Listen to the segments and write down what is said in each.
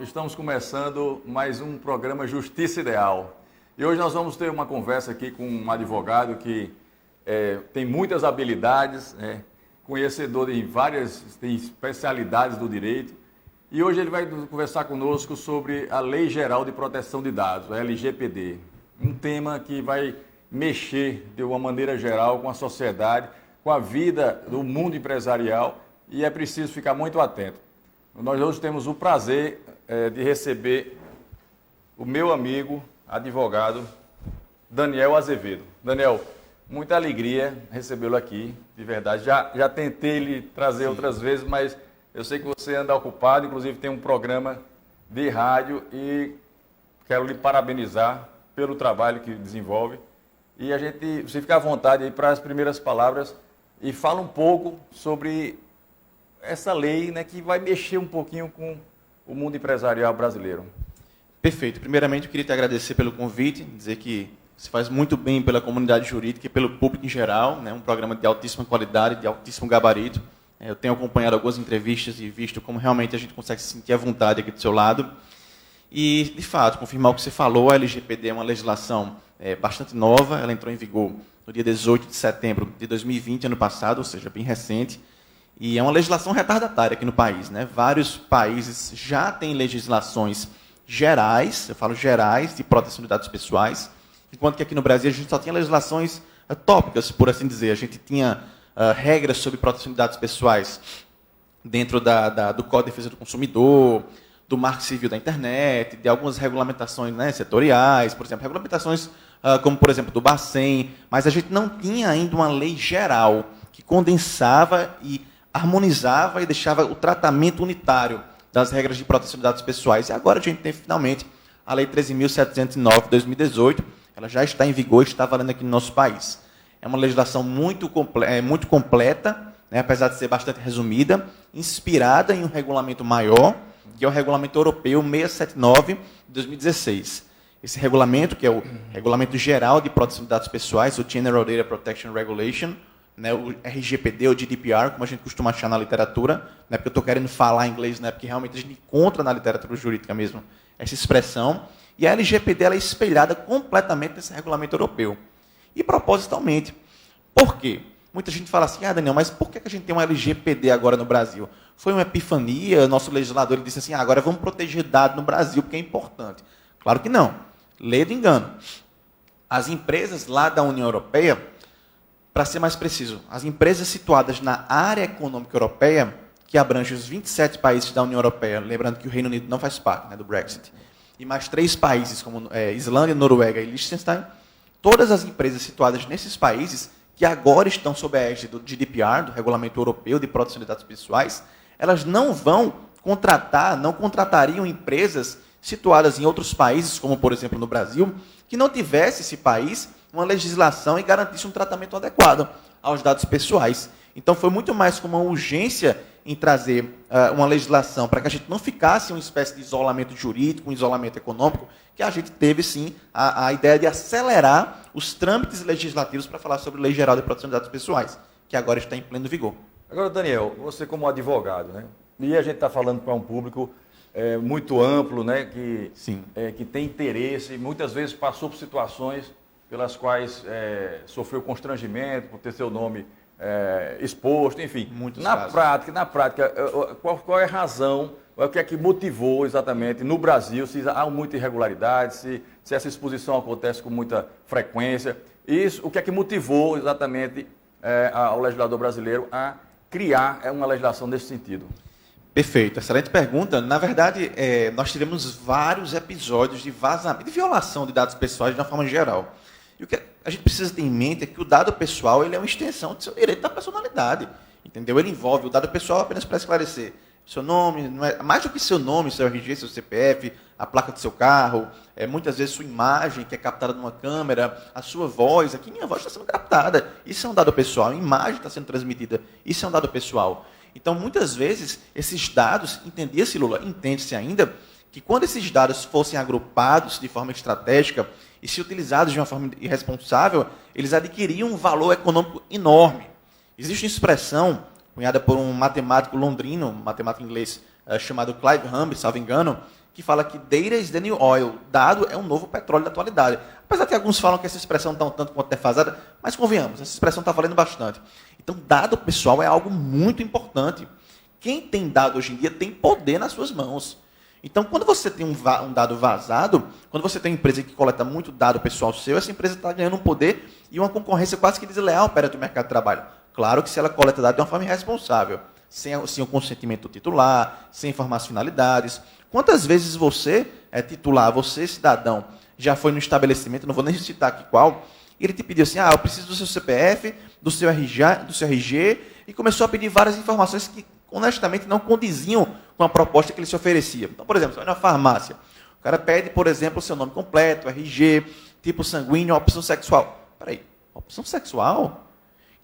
estamos começando mais um programa Justiça Ideal. E hoje nós vamos ter uma conversa aqui com um advogado que tem muitas habilidades, conhecedor de tem especialidades do direito. E hoje ele vai conversar conosco sobre a Lei Geral de Proteção de Dados, a LGPD. Um tema que vai mexer de uma maneira geral com a sociedade, com a vida do mundo empresarial, e é preciso ficar muito atento. Nós hoje temos o prazer de receber o meu amigo, advogado, Daniel Azevedo. Daniel, muita alegria recebê-lo aqui, de verdade. Já tentei lhe trazer outras vezes, mas eu sei que você anda ocupado, inclusive tem um programa de rádio e quero lhe parabenizar pelo trabalho que desenvolve. E você fica à vontade aí para as primeiras palavras e fala um pouco sobre essa lei, né, que vai mexer um pouquinho com o mundo empresarial brasileiro. Perfeito. Primeiramente, eu queria te agradecer pelo convite, dizer que se faz muito bem pela comunidade jurídica e pelo público em geral, né, um programa de altíssima qualidade, de altíssimo gabarito. Eu tenho acompanhado algumas entrevistas e visto como realmente a gente consegue se sentir à vontade aqui do seu lado. E, de fato, confirmar o que você falou, a LGPD é uma legislação bastante nova, ela entrou em vigor no dia 18 de setembro de 2020, ano passado, ou seja, bem recente. E é uma legislação retardatária aqui no país, né? Vários países já têm legislações gerais, eu falo gerais, de proteção de dados pessoais, enquanto que aqui no Brasil a gente só tinha legislações tópicas, por assim dizer. A gente tinha regras sobre proteção de dados pessoais dentro do Código de Defesa do Consumidor, do Marco Civil da Internet, de algumas regulamentações, né, setoriais, por exemplo, regulamentações como, por exemplo, do Bacen, mas a gente não tinha ainda uma lei geral que condensava e harmonizava e deixava o tratamento unitário das regras de proteção de dados pessoais. E agora a gente tem, finalmente, a Lei 13.709 de 2018. Ela já está em vigor e está valendo aqui no nosso país. É uma legislação muito completa, né, apesar de ser bastante resumida, inspirada em um regulamento maior, que é o Regulamento Europeu 679 de 2016. Esse regulamento, que é o Regulamento Geral de Proteção de Dados Pessoais, o General Data Protection Regulation, né, o RGPD ou GDPR, como a gente costuma achar na literatura, né, porque eu estou querendo falar inglês, né, porque realmente a gente encontra na literatura jurídica mesmo essa expressão, e a LGPD ela é espelhada completamente nesse regulamento europeu. E propositalmente. Por quê? Muita gente fala assim, Daniel, mas por que a gente tem uma LGPD agora no Brasil? Foi uma epifania, nosso legislador ele disse assim, agora vamos proteger dados no Brasil, porque é importante. Claro que não. Lei do engano. As empresas lá da União Europeia, para ser mais preciso, as empresas situadas na área econômica europeia, que abrange os 27 países da União Europeia, lembrando que o Reino Unido não faz parte, né, do Brexit, e mais 3 países, como Islândia, Noruega e Liechtenstein, todas as empresas situadas nesses países, que agora estão sob a égide do GDPR, do Regulamento Europeu de Proteção de Dados Pessoais, elas não contratariam empresas situadas em outros países, como, por exemplo, no Brasil, que não tivesse esse país uma legislação e garantisse um tratamento adequado aos dados pessoais. Então, foi muito mais como uma urgência em trazer uma legislação para que a gente não ficasse em uma espécie de isolamento jurídico, um isolamento econômico, que a gente teve, sim, a ideia de acelerar os trâmites legislativos para falar sobre Lei Geral de Proteção de Dados Pessoais, que agora está em pleno vigor. Agora, Daniel, você como advogado, né? E a gente está falando para um público muito amplo, né? Que tem interesse, muitas vezes passou por situações pelas quais sofreu constrangimento por ter seu nome exposto, enfim. Na prática, qual é a razão, o que é que motivou exatamente no Brasil, se há muita irregularidade, se essa exposição acontece com muita frequência, o que é que motivou exatamente ao legislador brasileiro a criar uma legislação nesse sentido? Perfeito, excelente pergunta. Na verdade, nós tivemos vários episódios de vazamento, de violação de dados pessoais de uma forma geral. E o que a gente precisa ter em mente é que o dado pessoal ele é uma extensão do seu direito da personalidade. Entendeu? Ele envolve o dado pessoal apenas para esclarecer. Seu nome, não é, mais do que seu nome, seu RG, seu CPF, a placa do seu carro, muitas vezes sua imagem, que é captada numa câmera, a sua voz, aqui minha voz está sendo captada. Isso é um dado pessoal, a imagem está sendo transmitida, isso é um dado pessoal. Então, muitas vezes, esses dados, entendia-se, Lula, entende-se ainda, que quando esses dados fossem agrupados de forma estratégica e se utilizados de uma forma irresponsável, eles adquiriam um valor econômico enorme. Existe uma expressão cunhada por um matemático londrino, um matemático inglês chamado Clive Humble, salvo engano, que fala que data is the new oil, dado é um novo petróleo da atualidade. Apesar que alguns falam que essa expressão está um tanto quanto defasada, mas convenhamos, essa expressão está valendo bastante. Então, dado pessoal é algo muito importante. Quem tem dado hoje em dia tem poder nas suas mãos. Então, quando você tem um dado vazado, quando você tem uma empresa que coleta muito dado pessoal seu, essa empresa está ganhando um poder e uma concorrência quase que desleal perante o mercado de trabalho. Claro que se ela coleta dado de uma forma irresponsável, sem o consentimento do titular, sem informar as finalidades. Quantas vezes você titular, você cidadão, já foi no estabelecimento, não vou nem citar aqui qual, e ele te pediu assim, eu preciso do seu CPF, do seu RG, e começou a pedir várias informações que, honestamente, não condiziam com a proposta que ele se oferecia. Então, por exemplo, você vai na farmácia, o cara pede, por exemplo, o seu nome completo, RG, tipo sanguíneo, opção sexual. Peraí, opção sexual?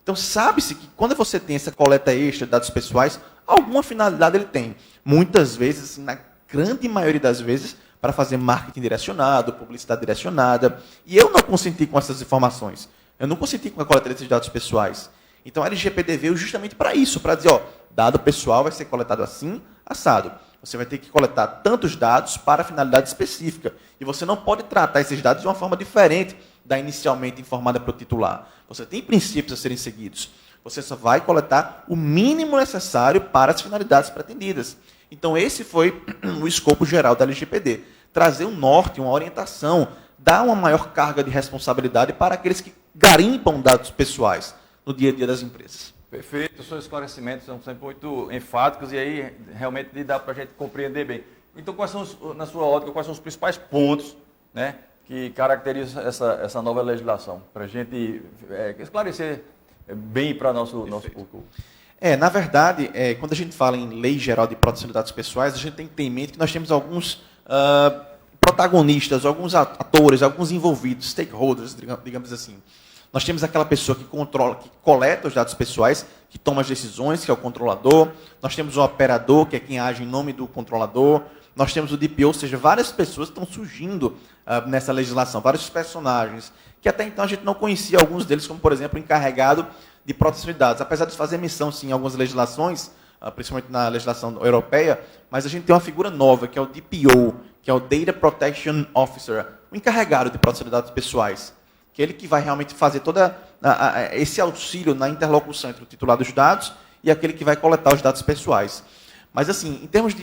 Então, sabe-se que quando você tem essa coleta extra de dados pessoais, alguma finalidade ele tem. Muitas vezes, na grande maioria das vezes, para fazer marketing direcionado, publicidade direcionada. E eu não consenti com essas informações. Eu não consenti com a coleta desses dados pessoais. Então, a LGPD veio justamente para isso, para dizer, dado pessoal vai ser coletado assim, assado. Você vai ter que coletar tantos dados para finalidade específica. E você não pode tratar esses dados de uma forma diferente da inicialmente informada para o titular. Você tem princípios a serem seguidos. Você só vai coletar o mínimo necessário para as finalidades pretendidas. Então, esse foi o escopo geral da LGPD. Trazer um norte, uma orientação, dar uma maior carga de responsabilidade para aqueles que garimpam dados pessoais no dia a dia das empresas. Perfeito, os seus esclarecimentos são sempre muito enfáticos e aí realmente dá para a gente compreender bem. Então, quais são, na sua ótica, quais são os principais pontos, né, que caracterizam essa nova legislação? Para a gente esclarecer bem para nosso público. Na verdade, quando a gente fala em Lei Geral de Proteção de Dados Pessoais, a gente tem que ter em mente que nós temos alguns protagonistas, alguns atores, alguns envolvidos, stakeholders, digamos assim. Nós temos aquela pessoa que controla, que coleta os dados pessoais, que toma as decisões, que é o controlador. Nós temos o operador, que é quem age em nome do controlador. Nós temos o DPO, ou seja, várias pessoas estão surgindo nessa legislação, vários personagens, que até então a gente não conhecia alguns deles, como, por exemplo, o encarregado de proteção de dados. Apesar de fazer menção, sim, em algumas legislações, principalmente na legislação europeia, mas a gente tem uma figura nova, que é o DPO, que é o Data Protection Officer, o encarregado de proteção de dados pessoais, que é ele que vai realmente fazer todo esse auxílio na interlocução entre o titular dos dados e aquele que vai coletar os dados pessoais. Mas, assim, em termos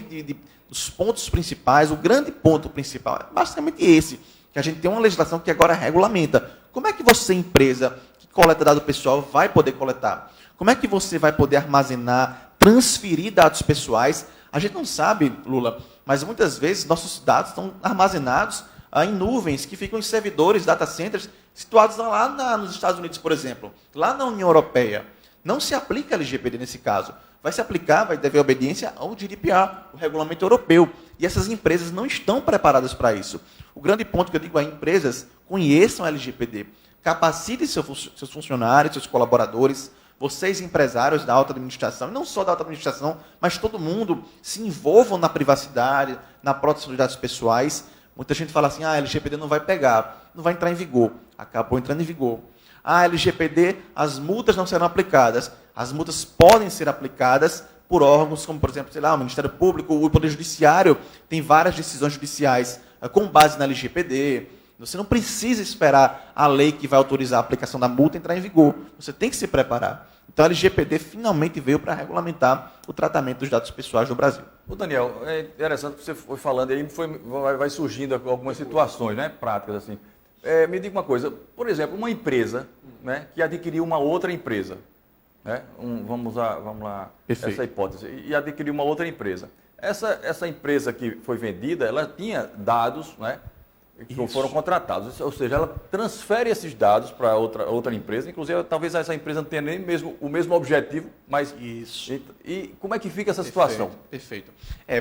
dos pontos principais, o grande ponto principal é basicamente esse, que a gente tem uma legislação que agora regulamenta. Como é que você, empresa que coleta dado pessoal, vai poder coletar? Como é que você vai poder armazenar, transferir dados pessoais? A gente não sabe, Lula, mas muitas vezes nossos dados estão armazenados em nuvens que ficam em servidores, data centers, situados lá nos Estados Unidos, por exemplo, lá na União Europeia. Não se aplica a LGPD nesse caso. Vai se aplicar, vai dever obediência ao GDPR, o regulamento europeu. E essas empresas não estão preparadas para isso. O grande ponto que eu digo é: empresas conheçam a LGPD, capacitem seus funcionários, seus colaboradores, vocês empresários da alta administração, e não só da alta administração, mas todo mundo, se envolvam na privacidade, na proteção de dados pessoais. Muita gente fala assim, a LGPD não vai pegar, não vai entrar em vigor. Acabou entrando em vigor. A LGPD, as multas não serão aplicadas. As multas podem ser aplicadas por órgãos como, por exemplo, sei lá, o Ministério Público, o Poder Judiciário, tem várias decisões judiciais com base na LGPD. Você não precisa esperar a lei que vai autorizar a aplicação da multa entrar em vigor. Você tem que se preparar. Então, a LGPD finalmente veio para regulamentar o tratamento dos dados pessoais no Brasil. O Daniel, é interessante que você foi falando aí, vai surgindo algumas situações, né, práticas assim. Me diga uma coisa, por exemplo, uma empresa, né, que adquiriu uma outra empresa, né, vamos lá, Perfeito. Essa hipótese, e adquiriu uma outra empresa. Essa empresa que foi vendida, ela tinha dados, né, que foram contratados, ou seja, ela transfere esses dados para outra empresa, inclusive talvez essa empresa não tenha nem o mesmo objetivo, mas... Isso. E como é que fica essa situação? Perfeito.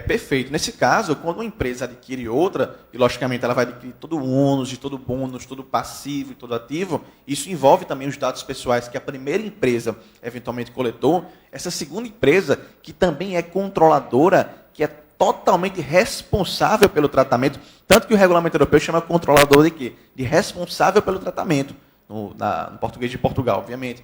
Perfeito. Nesse caso, quando uma empresa adquire outra, e logicamente ela vai adquirir todo o ônus, de todo o bônus, todo o passivo e todo o ativo, isso envolve também os dados pessoais que a primeira empresa eventualmente coletou, essa segunda empresa, que também é controladora, que é totalmente responsável pelo tratamento, tanto que o regulamento europeu chama controlador de quê? De responsável pelo tratamento, no português de Portugal, obviamente.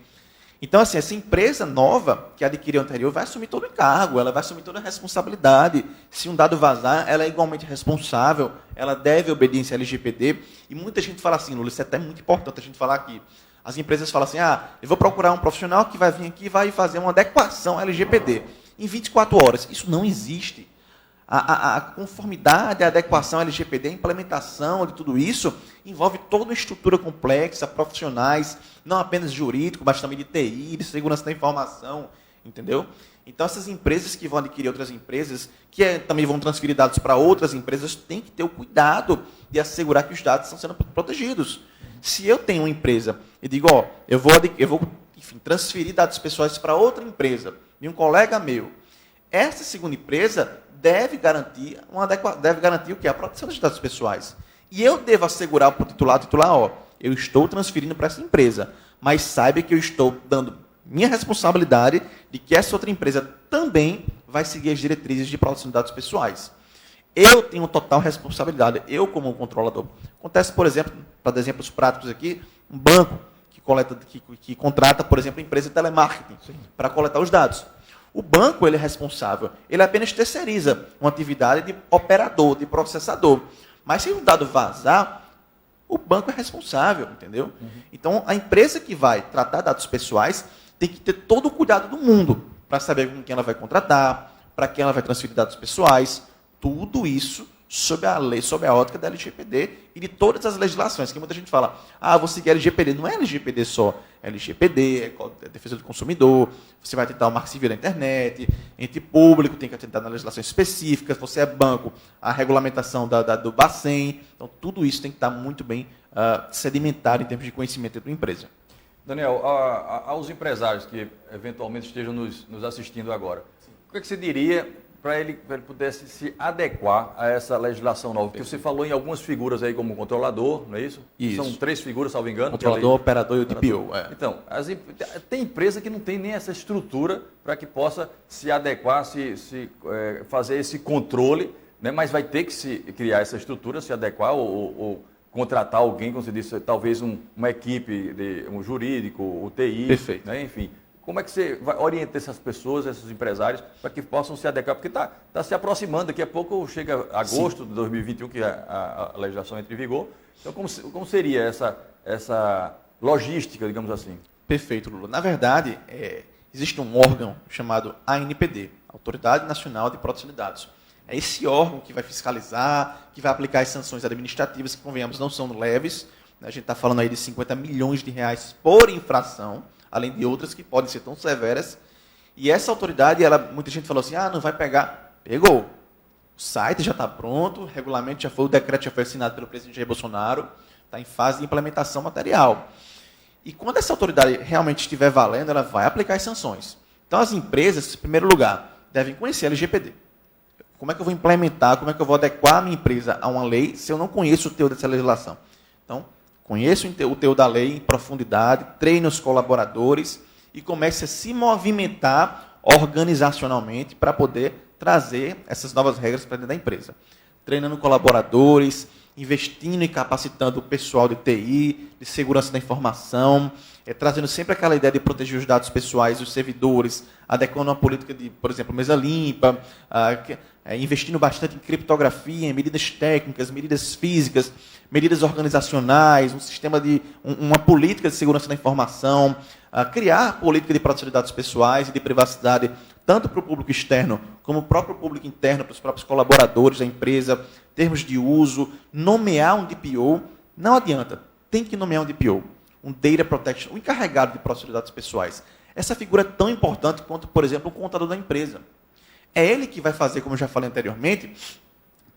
Então, assim, essa empresa nova que adquiriu anterior vai assumir todo o encargo, ela vai assumir toda a responsabilidade. Se um dado vazar, ela é igualmente responsável, ela deve obediência à LGPD. E muita gente fala assim, Lula, isso é até muito importante a gente falar aqui. As empresas falam assim, eu vou procurar um profissional que vai vir aqui e vai fazer uma adequação à LGPD em 24 horas. Isso não existe. A conformidade, a adequação à LGPD, a implementação de tudo isso, envolve toda uma estrutura complexa, profissionais, não apenas jurídico, mas também de TI, de segurança da informação, entendeu? Então, essas empresas que vão adquirir outras empresas, que também vão transferir dados para outras empresas, têm que ter o cuidado de assegurar que os dados estão sendo protegidos. Se eu tenho uma empresa e digo, eu vou enfim, transferir dados pessoais para outra empresa, de um colega meu, essa segunda empresa deve garantir o quê? A proteção dos dados pessoais. E eu devo assegurar para o titular, eu estou transferindo para essa empresa, mas saiba que eu estou dando minha responsabilidade de que essa outra empresa também vai seguir as diretrizes de proteção de dados pessoais. Eu tenho total responsabilidade, eu como controlador. Acontece, por exemplo, para dar exemplos práticos aqui, um banco que contrata, por exemplo, empresa de telemarketing para coletar os dados. O banco ele é responsável, ele apenas terceiriza uma atividade de operador, de processador. Mas se o dado vazar, o banco é responsável, entendeu? Então, a empresa que vai tratar dados pessoais tem que ter todo o cuidado do mundo para saber com quem ela vai contratar, para quem ela vai transferir dados pessoais, tudo isso sob a lei, sob a ótica da LGPD e de todas as legislações, que muita gente fala, vou seguir a LGPD. Não é LGPD só, é LGPD, é Defesa do Consumidor, você vai tentar o Marco Civil da internet, ente público, tem que atentar na legislação específica, se você é banco, a regulamentação do Bacen. Então, tudo isso tem que estar muito bem sedimentado em termos de conhecimento da empresa. Daniel, aos empresários que eventualmente estejam nos assistindo agora, o que você diria para ele pudesse se adequar a essa legislação nova? Porque você falou em algumas figuras aí como controlador, não é isso? Isso. São 3 figuras, salvo engano. Controlador, operador e o DPO. Então, tem empresa que não tem nem essa estrutura para que possa se adequar, fazer esse controle, né? Mas vai ter que se criar essa estrutura, se adequar ou contratar alguém, como você disse, talvez uma equipe, um jurídico, o TI. Perfeito. Né? Enfim. Como é que você vai orientar essas pessoas, esses empresários, para que possam se adequar? Porque está se aproximando, daqui a pouco chega agosto de 2021, que a legislação entra em vigor. Então, como seria essa logística, digamos assim? Perfeito, Lula. Na verdade, existe um órgão chamado ANPD, Autoridade Nacional de Proteção de Dados. É esse órgão que vai fiscalizar, que vai aplicar as sanções administrativas, que, convenhamos, não são leves. A gente está falando aí de 50 milhões de reais por infração, além de outras que podem ser tão severas. E essa autoridade, muita gente falou assim, não vai pegar. Pegou. O site já está pronto, o regulamento já foi, o decreto já foi assinado pelo presidente Jair Bolsonaro, está em fase de implementação material. E quando essa autoridade realmente estiver valendo, ela vai aplicar as sanções. Então, as empresas, em primeiro lugar, devem conhecer a LGPD. Como é que eu vou implementar, como é que eu vou adequar a minha empresa a uma lei se eu não conheço o teor dessa legislação? Então, conheça o teor da lei em profundidade, treine os colaboradores e comece a se movimentar organizacionalmente para poder trazer essas novas regras para dentro da empresa. Treinando colaboradores, investindo e capacitando o pessoal de TI, de segurança da informação, trazendo sempre aquela ideia de proteger os dados pessoais dos servidores, adequando uma política de, por exemplo, mesa limpa, investindo bastante em criptografia, em medidas técnicas, medidas físicas, medidas organizacionais, uma política de segurança da informação, criar política de proteção de dados pessoais e de privacidade, tanto para o público externo como o próprio público interno, para os próprios colaboradores da empresa, termos de uso, nomear um DPO. Não adianta, tem que nomear um DPO, um Data Protection, o encarregado de proteção de dados pessoais. Essa figura é tão importante quanto, por exemplo, o contador da empresa. É ele que vai fazer, como eu já falei anteriormente,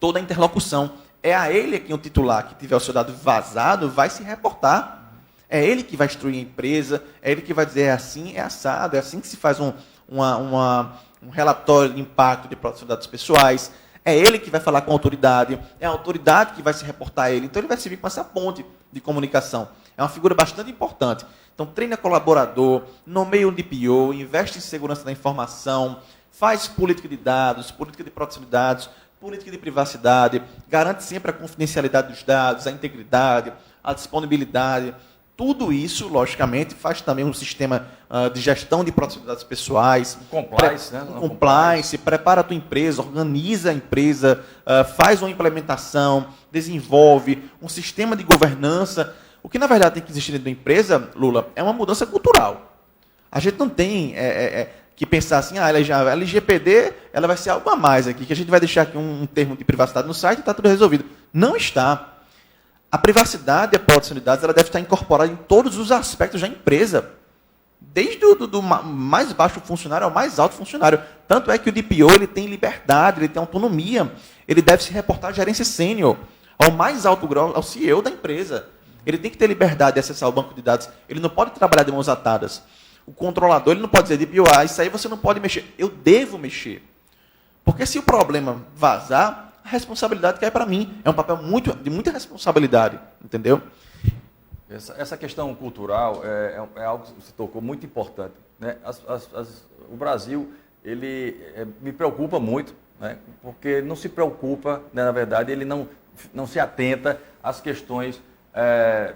toda a interlocução. É a ele quem o titular que tiver o seu dado vazado vai se reportar. É ele que vai instruir a empresa, é ele que vai dizer é assim, é assado, é assim que se faz um relatório de impacto de proteção de dados pessoais. É ele que vai falar com a autoridade, é a autoridade que vai se reportar a ele. Então, ele vai servir como essa ponte de comunicação. É uma figura bastante importante. Então, treina colaborador, nomeia um DPO, investe em segurança da informação, faz política de dados, política de proteção de dados, política de privacidade, garante sempre a confidencialidade dos dados, a integridade, a disponibilidade. Tudo isso, logicamente, faz também um sistema de gestão de proteção de dados pessoais. Compliance, né? Compliance, prepara a tua empresa, organiza a empresa, faz uma implementação, desenvolve um sistema de governança. O que, na verdade, tem que existir dentro da empresa, Lula, é uma mudança cultural. A gente não tem que pensar assim, a LGPD ela vai ser algo a mais aqui, que a gente vai deixar aqui um termo de privacidade no site e está tudo resolvido. Não está. A privacidade e a proteção de dados ela deve estar incorporada em todos os aspectos da empresa, desde do mais baixo funcionário ao mais alto funcionário. Tanto é que o DPO ele tem liberdade, ele tem autonomia, ele deve se reportar à gerência sênior, ao mais alto grau, ao CEO da empresa. Ele tem que ter liberdade de acessar o banco de dados, ele não pode trabalhar de mãos atadas. O controlador ele não pode dizer, DPO, isso aí você não pode mexer. Eu devo mexer. Porque se o problema vazar, a responsabilidade cai para mim. É um papel de muita responsabilidade, entendeu? Essa questão cultural é algo que você tocou muito importante, né? O Brasil, ele me preocupa muito, né? Porque não se preocupa, né? Na verdade, ele não se atenta às questões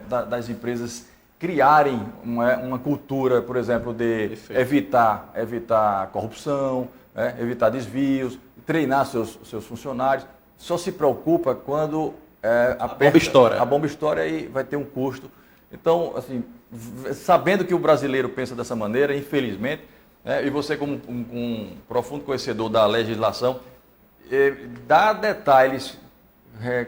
das empresas criarem uma cultura, por exemplo, de evitar corrupção, né? Evitar desvios, treinar seus funcionários. Só se preocupa quando a bomba estoura e vai ter um custo. Então, assim, sabendo que o brasileiro pensa dessa maneira, infelizmente, né, e você como um profundo conhecedor da legislação, dá detalhes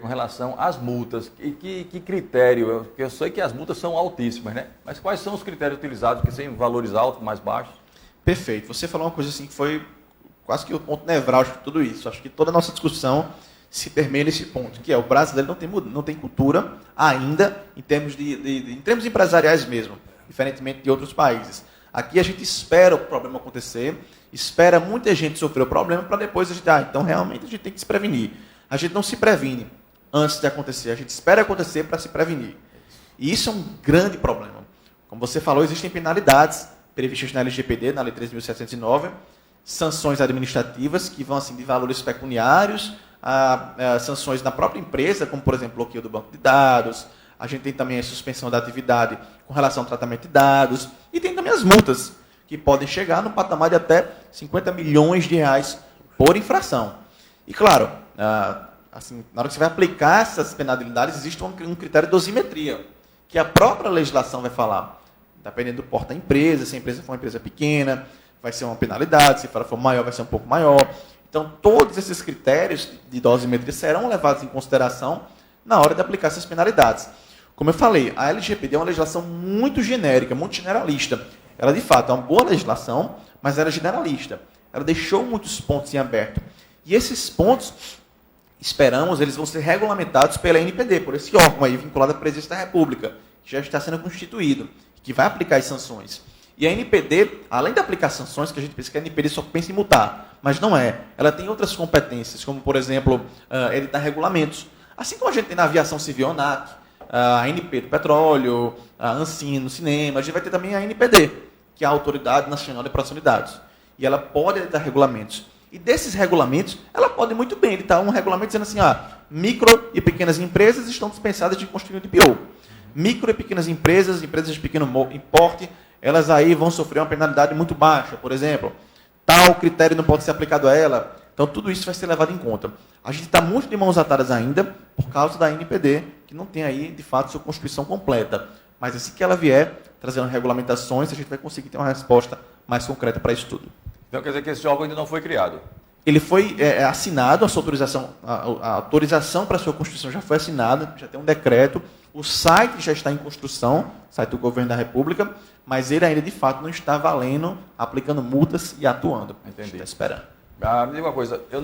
com relação às multas. Que critério? Eu sei que as multas são altíssimas, né? Mas quais são os critérios utilizados, que são valores altos, mais baixos? Perfeito. Você falou uma coisa assim que foi quase que o ponto nevrálgico de tudo isso. Acho que toda a nossa discussão se permeia nesse ponto, que é o brasileiro não tem cultura ainda em termos em termos empresariais mesmo, diferentemente de outros países. Aqui a gente espera o problema acontecer, espera muita gente sofrer o problema para depois a gente, então realmente a gente tem que se prevenir. A gente não se previne antes de acontecer, a gente espera acontecer para se prevenir. E isso é um grande problema. Como você falou, existem penalidades previstas na LGPD, na Lei 3.709, sanções administrativas que vão assim de valores pecuniários, sanções na própria empresa, como, por exemplo, bloqueio do banco de dados. A gente tem também a suspensão da atividade com relação ao tratamento de dados. E tem também as multas, que podem chegar no patamar de até 50 milhões de reais por infração. E, claro, assim, na hora que você vai aplicar essas penalidades, existe um critério de dosimetria, que a própria legislação vai falar. Dependendo do porte da empresa, se a empresa for uma empresa pequena, vai ser uma penalidade, se for maior, vai ser um pouco maior. Então, todos esses critérios de dosimetria serão levados em consideração na hora de aplicar essas penalidades. Como eu falei, a LGPD é uma legislação muito genérica, muito generalista. Ela, de fato, é uma boa legislação, mas ela é generalista. Ela deixou muitos pontos em aberto. E esses pontos, esperamos, eles vão ser regulamentados pela NPD, por esse órgão aí vinculado à Presidência da República, que já está sendo constituído, que vai aplicar as sanções. E a NPD, além de aplicar sanções, que a gente pensa que a NPD só pensa em multar, mas não é. Ela tem outras competências, como, por exemplo, editar regulamentos. Assim como a gente tem na aviação civil a ANAC, a ANP do petróleo, a ANSIM no cinema, a gente vai ter também a NPD, que é a Autoridade Nacional de Proteção de Dados. E ela pode editar regulamentos. E desses regulamentos, ela pode muito bem editar um regulamento dizendo assim, micro e pequenas empresas estão dispensadas de construir um DPO. Micro e pequenas empresas de pequeno porte, elas aí vão sofrer uma penalidade muito baixa, por exemplo. Tal critério não pode ser aplicado a ela. Então, tudo isso vai ser levado em conta. A gente está muito de mãos atadas ainda por causa da NPD, que não tem aí, de fato, sua constituição completa. Mas assim que ela vier, trazendo regulamentações, a gente vai conseguir ter uma resposta mais concreta para isso tudo. Então, quer dizer que esse órgão ainda não foi criado? Ele foi assinado, a autorização para a sua constituição já foi assinada, já tem um decreto. O site já está em construção, o site do Governo da República, mas ele ainda, de fato, não está valendo, aplicando multas e atuando. Entendi. Está esperando. Me diga uma coisa, eu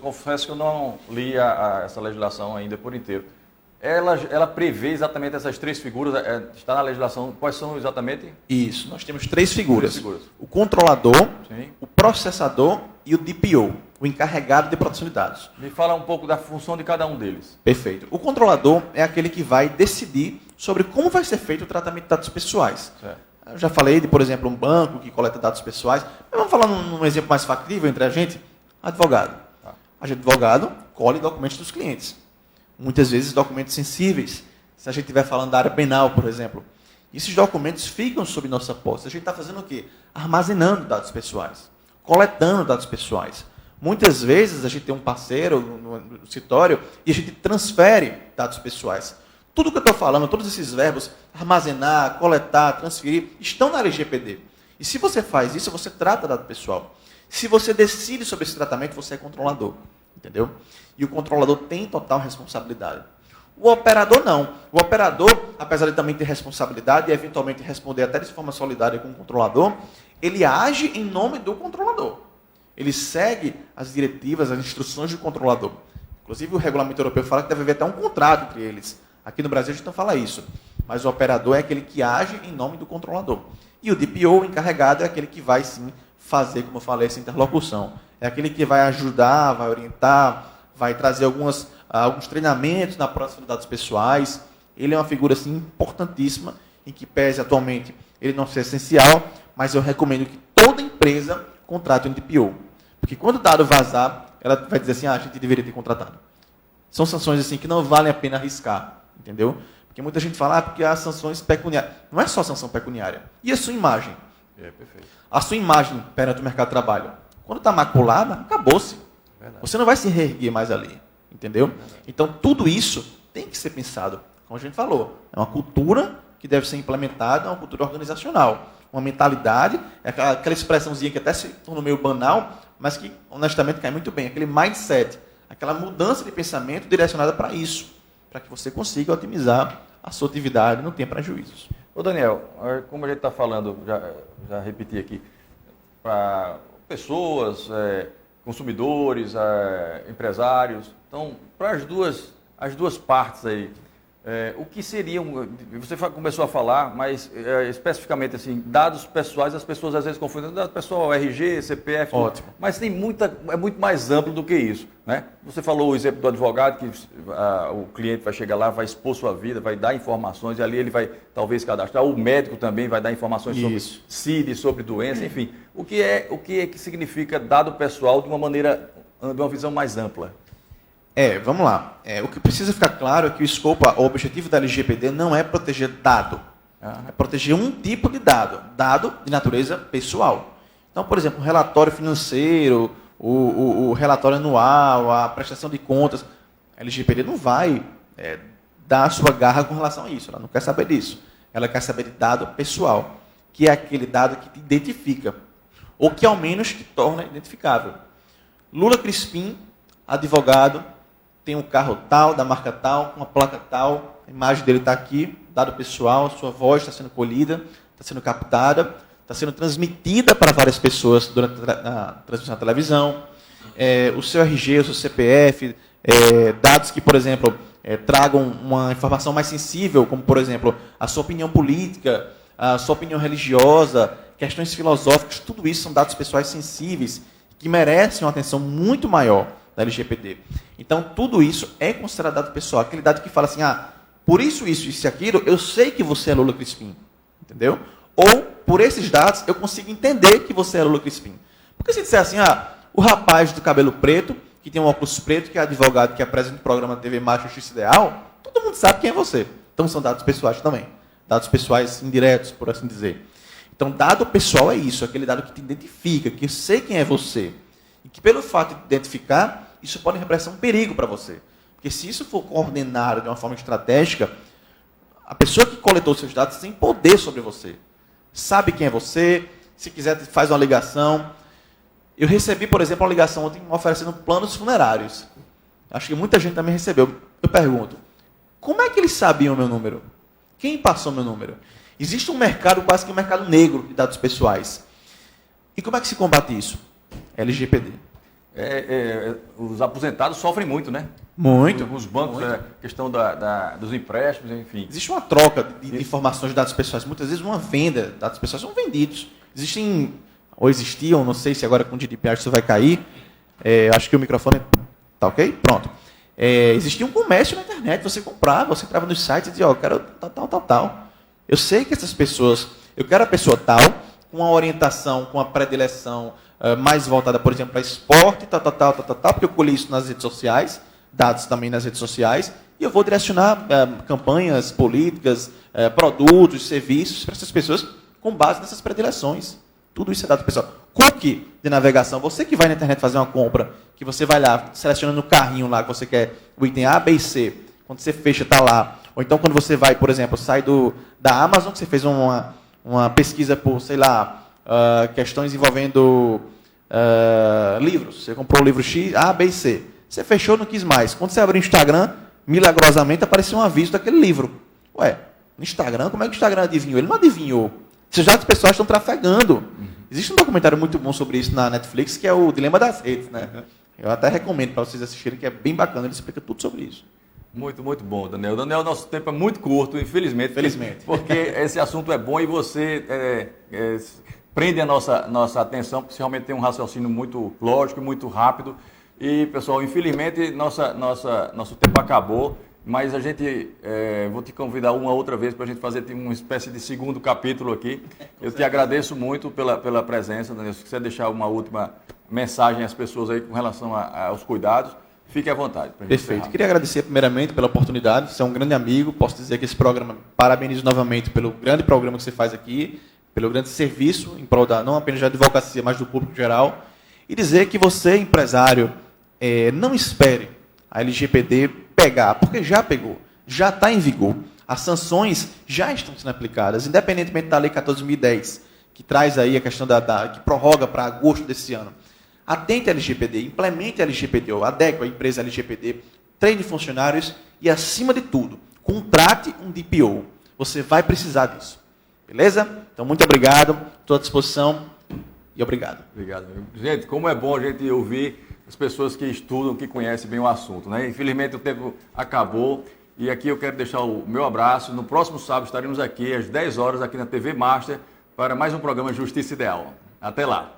confesso que eu não li essa legislação ainda por inteiro. Ela prevê exatamente essas três figuras, está na legislação, quais são exatamente? Isso, nós temos três figuras. O controlador, sim, o processador e o DPO, o encarregado de proteção de dados. Me fala um pouco da função de cada um deles. Perfeito. O controlador é aquele que vai decidir sobre como vai ser feito o tratamento de dados pessoais. Certo. Eu já falei de, por exemplo, um banco que coleta dados pessoais. Mas vamos falar num exemplo mais factível entre a gente? Advogado. A gente, advogado, colhe documentos dos clientes. Muitas vezes documentos sensíveis. Se a gente estiver falando da área penal, por exemplo. Esses documentos ficam sob nossa posse. A gente está fazendo o quê? Armazenando dados pessoais, coletando dados pessoais. Muitas vezes a gente tem um parceiro no escritório e a gente transfere dados pessoais. Tudo que eu estou falando, todos esses verbos, armazenar, coletar, transferir, estão na LGPD. E se você faz isso, você trata dado pessoal. Se você decide sobre esse tratamento, você é controlador. Entendeu? E o controlador tem total responsabilidade. O operador não. O operador, apesar de também ter responsabilidade e eventualmente responder até de forma solidária com o controlador, ele age em nome do controlador. Ele segue as diretivas, as instruções do controlador. Inclusive o regulamento europeu fala que deve haver até um contrato entre eles. Aqui no Brasil a gente não fala isso. Mas o operador é aquele que age em nome do controlador. E o DPO, o encarregado, é aquele que vai sim fazer, como eu falei, essa interlocução. É aquele que vai ajudar, vai orientar, vai trazer alguns treinamentos na próxima de dados pessoais. Ele é uma figura assim, importantíssima, em que pese atualmente ele não ser essencial, mas eu recomendo que toda empresa contrate um DPO. Porque quando o dado vazar, ela vai dizer assim, a gente deveria ter contratado. São sanções assim que não valem a pena arriscar, entendeu? Porque muita gente fala, porque há sanções pecuniárias. Não é só sanção pecuniária. E a sua imagem? Perfeito. A sua imagem perante o mercado de trabalho, quando está maculada, acabou-se. Você não vai se reerguer mais ali. Entendeu? Então, tudo isso tem que ser pensado. Como a gente falou, é uma cultura que deve ser implementada, é uma cultura organizacional. Uma mentalidade, é aquela expressãozinha que até se tornou meio banal, mas que, honestamente, cai muito bem. Aquele mindset, aquela mudança de pensamento direcionada para isso, para que você consiga otimizar a sua atividade e não tenha prejuízos. Ô Daniel, como a gente está falando, já repeti aqui, para pessoas, consumidores, empresários, então, para as duas partes aí, o que seriam, você começou a falar, mas especificamente assim, dados pessoais, as pessoas às vezes confundem dado pessoal, RG, CPF, ótimo. Mas tem é muito mais amplo do que isso, né? Você falou o exemplo do advogado, que o cliente vai chegar lá, vai expor sua vida, vai dar informações, e ali ele vai talvez cadastrar, o médico também vai dar informações sobre CID, sobre doença, enfim. O que é que significa dado pessoal de uma visão mais ampla? Vamos lá. O que precisa ficar claro é que o objetivo da LGPD não é proteger dado. É proteger um tipo de dado. Dado de natureza pessoal. Então, por exemplo, o relatório financeiro, o relatório anual, a prestação de contas. A LGPD não vai dar a sua garra com relação a isso. Ela não quer saber disso. Ela quer saber de dado pessoal, que é aquele dado que te identifica. Ou que, ao menos, te torna identificável. Lula Crispim, advogado, tem um carro tal, da marca tal, uma placa tal, a imagem dele está aqui, dado pessoal, sua voz está sendo colhida, está sendo captada, está sendo transmitida para várias pessoas durante a transmissão da televisão. O seu RG, o seu CPF, dados que, por exemplo, tragam uma informação mais sensível, como, por exemplo, a sua opinião política, a sua opinião religiosa, questões filosóficas, tudo isso são dados pessoais sensíveis que merecem uma atenção muito maior da LGPD. Então, tudo isso é considerado dado pessoal. Aquele dado que fala assim, por isso e aquilo, eu sei que você é Lula Crispim. Entendeu? Ou, por esses dados, eu consigo entender que você é Lula Crispim. Porque se disser assim, o rapaz do cabelo preto, que tem um óculos preto, que é advogado, que apresenta o programa TV Macho Justiça Ideal, todo mundo sabe quem é você. Então, são dados pessoais também. Dados pessoais indiretos, por assim dizer. Então, dado pessoal é isso, aquele dado que te identifica, que eu sei quem é você. E que, pelo fato de identificar, isso pode representar um perigo para você. Porque se isso for coordenado de uma forma estratégica, a pessoa que coletou seus dados tem poder sobre você. Sabe quem é você, se quiser faz uma ligação. Eu recebi, por exemplo, uma ligação ontem oferecendo planos funerários. Acho que muita gente também recebeu. Eu pergunto, como é que eles sabiam o meu número? Quem passou o meu número? Existe um mercado, quase que um mercado negro de dados pessoais. E como é que se combate isso? LGPD. Os aposentados sofrem muito, né? Muito. Os bancos, muito. Questão dos empréstimos, enfim. Existe uma troca de informações de dados pessoais. Muitas vezes uma venda de dados pessoais são vendidos. Existem, ou existiam, não sei se agora com o GDPR isso vai cair. Acho que o microfone está ok? Pronto. Existia um comércio na internet. Você comprava, você entrava nos sites e dizia, eu quero tal. Eu sei que essas pessoas, eu quero a pessoa tal, com uma orientação, com uma predileção mais voltada, por exemplo, para esporte, tal, porque eu colhi isso nas redes sociais, dados também nas redes sociais, e eu vou direcionar campanhas políticas, produtos, serviços para essas pessoas com base nessas predileções. Tudo isso é dado para o pessoal. Cookie de navegação. Você que vai na internet fazer uma compra, que você vai lá, seleciona no carrinho lá que você quer o item A, B e C. Quando você fecha, está lá. Ou então quando você vai, por exemplo, sai da Amazon, que você fez uma pesquisa por, sei lá, questões envolvendo livros. Você comprou o livro X, A, B e C. Você fechou, não quis mais. Quando você abriu o Instagram, milagrosamente apareceu um aviso daquele livro. Ué, no Instagram, como é que o Instagram adivinhou? Ele não adivinhou. Já as pessoas estão trafegando. Existe um documentário muito bom sobre isso na Netflix, que é o Dilema das Redes, né? Eu até recomendo para vocês assistirem, que é bem bacana, ele explica tudo sobre isso. Muito, muito bom, Daniel. Daniel, nosso tempo é muito curto, infelizmente. Porque esse assunto é bom e você prende a nossa atenção, porque você realmente tem um raciocínio muito lógico e muito rápido. E, pessoal, infelizmente, nosso tempo acabou. Mas a gente, vou te convidar uma outra vez para a gente fazer uma espécie de segundo capítulo aqui. Eu te agradeço muito pela presença, Daniel. Se quiser deixar uma última mensagem às pessoas aí com relação aos cuidados, fique à vontade. Perfeito. Queria agradecer primeiramente pela oportunidade. Você é um grande amigo. Posso dizer que esse programa, parabenizo novamente pelo grande programa que você faz aqui, pelo grande serviço em prol não apenas da advocacia, mas do público geral. E dizer que você, empresário, não espere a LGPD pegar, porque já pegou, já está em vigor. As sanções já estão sendo aplicadas, independentemente da Lei 14.010, que traz aí a questão que prorroga para agosto desse ano. Atente à LGPD, implemente a LGPD, adeque a empresa LGPD, treine funcionários e, acima de tudo, contrate um DPO. Você vai precisar disso. Beleza? Então, muito obrigado, estou à disposição e obrigado. Obrigado. Gente, como é bom a gente ouvir as pessoas que estudam, que conhecem bem o assunto, né? Infelizmente o tempo acabou e aqui eu quero deixar o meu abraço. No próximo sábado estaremos aqui às 10 horas aqui na TV Master para mais um programa Justiça Ideal. Até lá.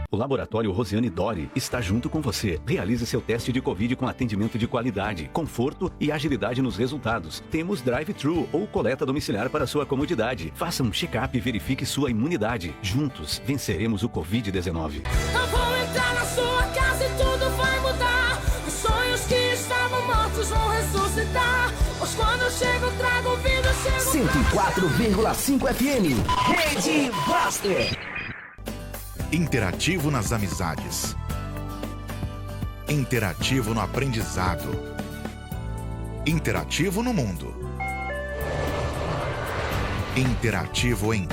O Laboratório Rosiane Dori está junto com você. Realize seu teste de Covid com atendimento de qualidade, conforto e agilidade nos resultados. Temos drive-thru ou coleta domiciliar para sua comodidade. Faça um check-up e verifique sua imunidade. Juntos, venceremos o Covid-19. Eu vou entrar na sua casa e tudo vai mudar. Os sonhos que estavam mortos vão ressuscitar. Pois quando eu chego, trago vida, chego... 104,5 FM. Rede Master. Interativo nas amizades. Interativo no aprendizado. Interativo no mundo. Interativo em